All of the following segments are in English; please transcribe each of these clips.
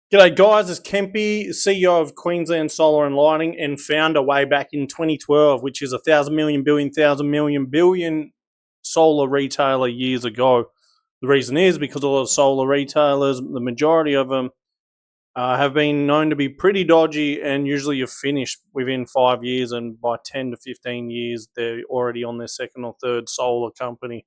G'day guys, it's Kempy, CEO of Queensland Solar and Lighting and founder way back in 2012, which is 1,000,000,000,000,000,000,000,000 solar retailer years ago. The reason is because a lot of solar retailers, the majority of them, have been known to be pretty dodgy, and usually you're finished within 5 years, and by 10 to 15 years they're already on their second or third solar company.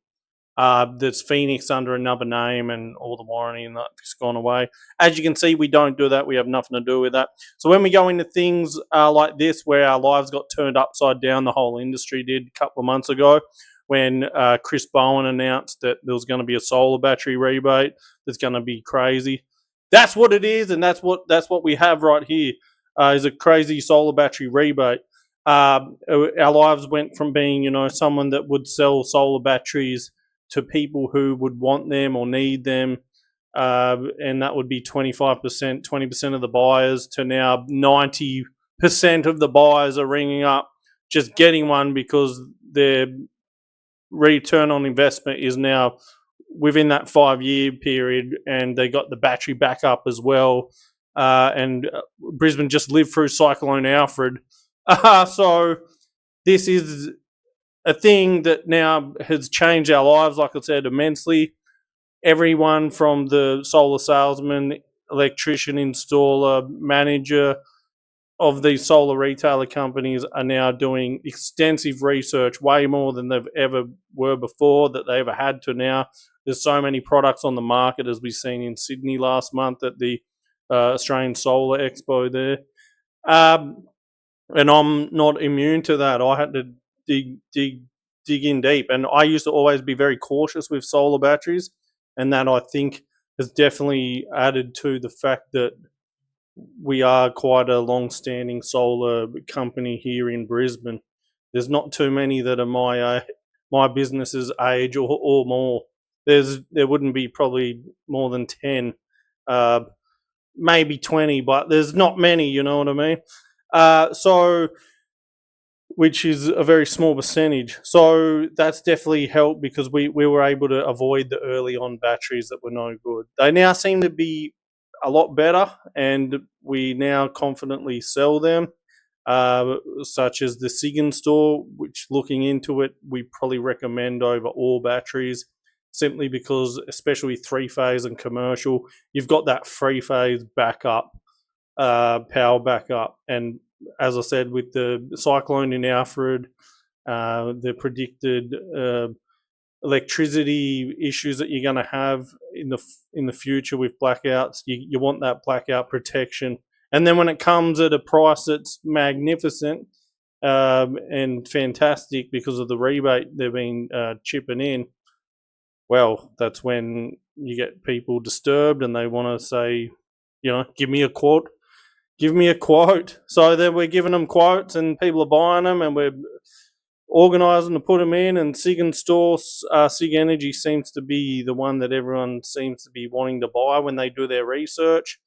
There's Phoenix under another name, and all the warranty and that's gone away. As you can see, we don't do that. We have nothing to do with that. So when we go into things like this, where our lives got turned upside down, the whole industry did a couple of months ago, when Chris Bowen announced that there was going to be a solar battery rebate that's going to be crazy. That's what it is, and that's what we have right here, is a crazy solar battery rebate. Our lives went from being, someone that would sell solar batteries to people who would want them or need them, and that would be 25%, 20% of the buyers, to now 90% of the buyers are ringing up just getting one because their return on investment is now within that 5-year period, and they got the battery backup as well. And Brisbane just lived through Cyclone Alfred. So this is a thing that now has changed our lives, like I said, immensely. Everyone from the solar salesman, electrician, installer, manager of these solar retailer companies are now doing extensive research, way more than they've ever were before, that they ever had to now. There's so many products on the market, as we've seen in Sydney last month at the Australian Solar Expo there. And I'm not immune to that. I had to dig in deep, and I used to always be very cautious with solar batteries, and that, I think, has definitely added to the fact that we are quite a long-standing solar company here in Brisbane. There's not too many that are my business's age or more. There wouldn't be probably more than 10, maybe 20, but there's not many, you know what I mean? Which is a very small percentage. So that's definitely helped, because we were able to avoid the early on batteries that were no good. They now seem to be a lot better, and we now confidently sell them, such as the SigenStor, which, looking into it, we probably recommend over all batteries, simply because, especially 3-phase and commercial, you've got that 3-phase backup, power backup. And as I said, with the cyclone in Alfred, the predicted electricity issues that you're going to have in the future with blackouts, you want that blackout protection. And then when it comes at a price that's magnificent and fantastic because of the rebate they've been chipping in, well, that's when you get people disturbed and they want to say, give me a quote. Give me a quote. So then we're giving them quotes, and people are buying them, and we're organising to put them in. And SigenStor, Sigenergy seems to be the one that everyone seems to be wanting to buy when they do their research.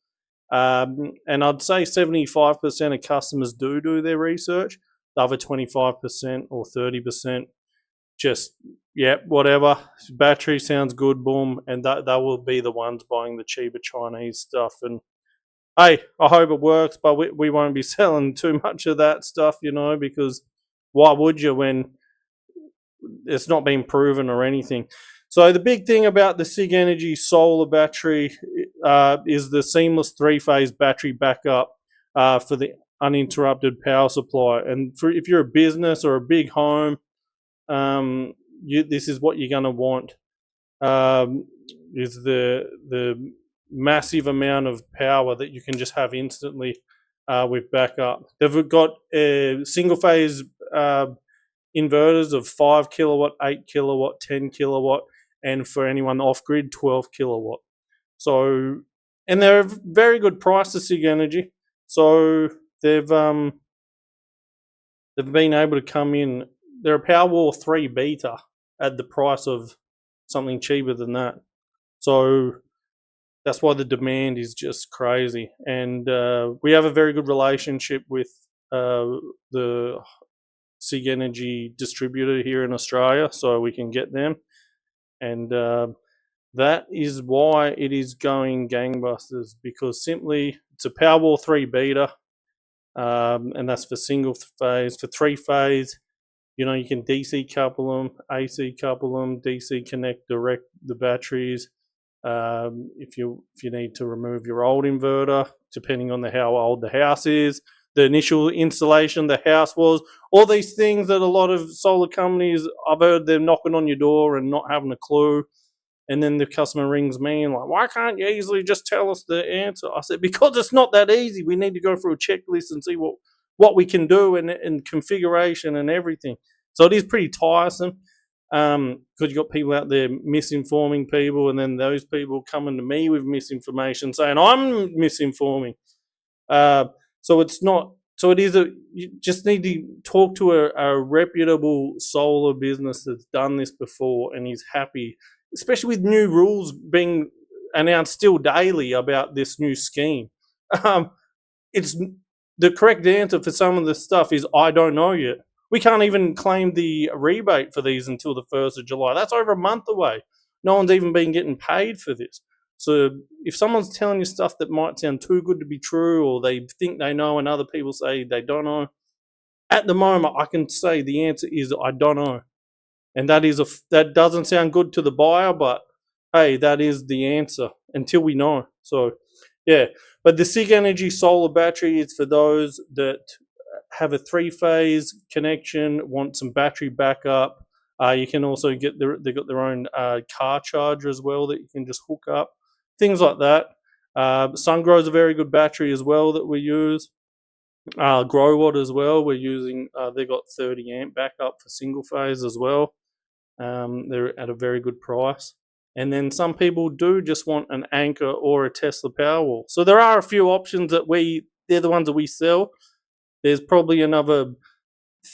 And I'd say 75% of customers do their research. The other 25% or 30% just, whatever. Battery sounds good, boom. And that will be the ones buying the cheaper Chinese stuff. And hey, I hope it works, but we won't be selling too much of that stuff, because why would you when it's not been proven or anything? So the big thing about the Sigenergy Solar Battery is the seamless 3-phase battery backup for the uninterrupted power supply. And if you're a business or a big home, this is what you're going to want, is the massive amount of power that you can just have instantly with backup. They've got single phase inverters of 5 kilowatt, 8 kilowatt, 10 kilowatt, and for anyone off grid, 12 kilowatt. So, and they're a very good price to Sigenergy. So they've been able to come in. They're a Powerwall 3 beta at the price of something cheaper than that. So that's why the demand is just crazy. And we have a very good relationship with the Sigenergy distributor here in Australia, so we can get them. And That is why it is going gangbusters, because simply it's a Powerwall 3 beater, and that's for single phase. For 3-phase, you know, you can DC couple them, AC couple them, DC connect direct the batteries. If you need to remove your old inverter, depending on how old the house is, the initial installation the house was, all these things that a lot of solar companies, I've heard them knocking on your door and not having a clue. And then the customer rings me and like, why can't you easily just tell us the answer? I said, because it's not that easy. We need to go through a checklist and see what we can do and configuration and everything. So it is pretty tiresome, because you've got people out there misinforming people, and then those people coming to me with misinformation saying I'm misinforming. So it's not. So it is you just need to talk to a reputable solar business that's done this before and is happy, especially with new rules being announced still daily about this new scheme. It's the correct answer for some of the stuff is I don't know yet. We can't even claim the rebate for these until the 1st of July. That's over a month away. No one's even been getting paid for this. So if someone's telling you stuff that might sound too good to be true, or they think they know and other people say they don't know, at the moment I can say the answer is I don't know. And that doesn't sound good to the buyer, but hey, that is the answer until we know. So yeah, but the Sigenergy Solar Battery is for those that have a 3-phase connection, want some battery backup. You can also they've got their own car charger as well that you can just hook up, things like that. SunGrow is a very good battery as well that we use. GrowWatt as well. We're using. They've got 30 amp backup for single phase as well. They're at a very good price. And then some people do just want an Anchor or a Tesla Powerwall. So there are a few options that they're the ones that we sell. There's probably another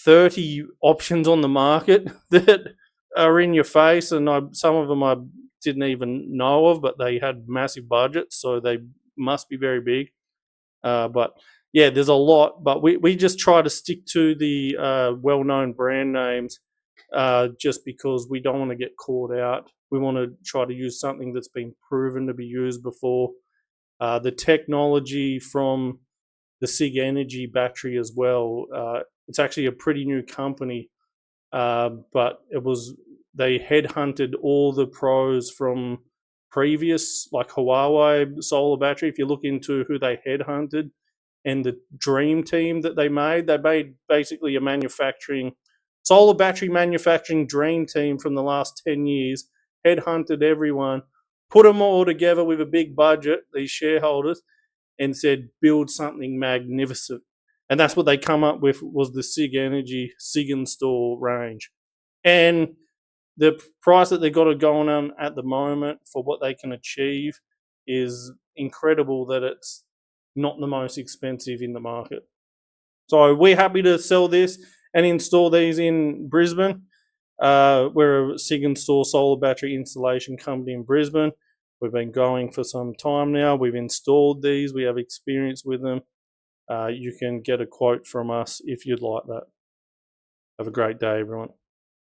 30 options on the market that are in your face, and some of them I didn't even know of, but they had massive budgets, so they must be very big. But yeah, there's a lot, but we just try to stick to the well-known brand names, just because we don't want to get caught out. We want to try to use something that's been proven to be used before. The technology from the Sigenergy battery as well. It's actually a pretty new company, but they headhunted all the pros from previous, like Huawei solar battery. If you look into who they headhunted and the dream team that they made basically a solar battery manufacturing dream team from the last 10 years, headhunted everyone, put them all together with a big budget, these shareholders, and said, build something magnificent. And that's what they come up with, was the Sigenergy SigenStor range. And the price that they've got it going on at the moment for what they can achieve is incredible, that it's not the most expensive in the market. So we're happy to sell this and install these in Brisbane. We're a SigenStor solar battery installation company in Brisbane. We've been going for some time now. We've installed these. We have experience with them. You can get a quote from us if you'd like that. Have a great day, everyone.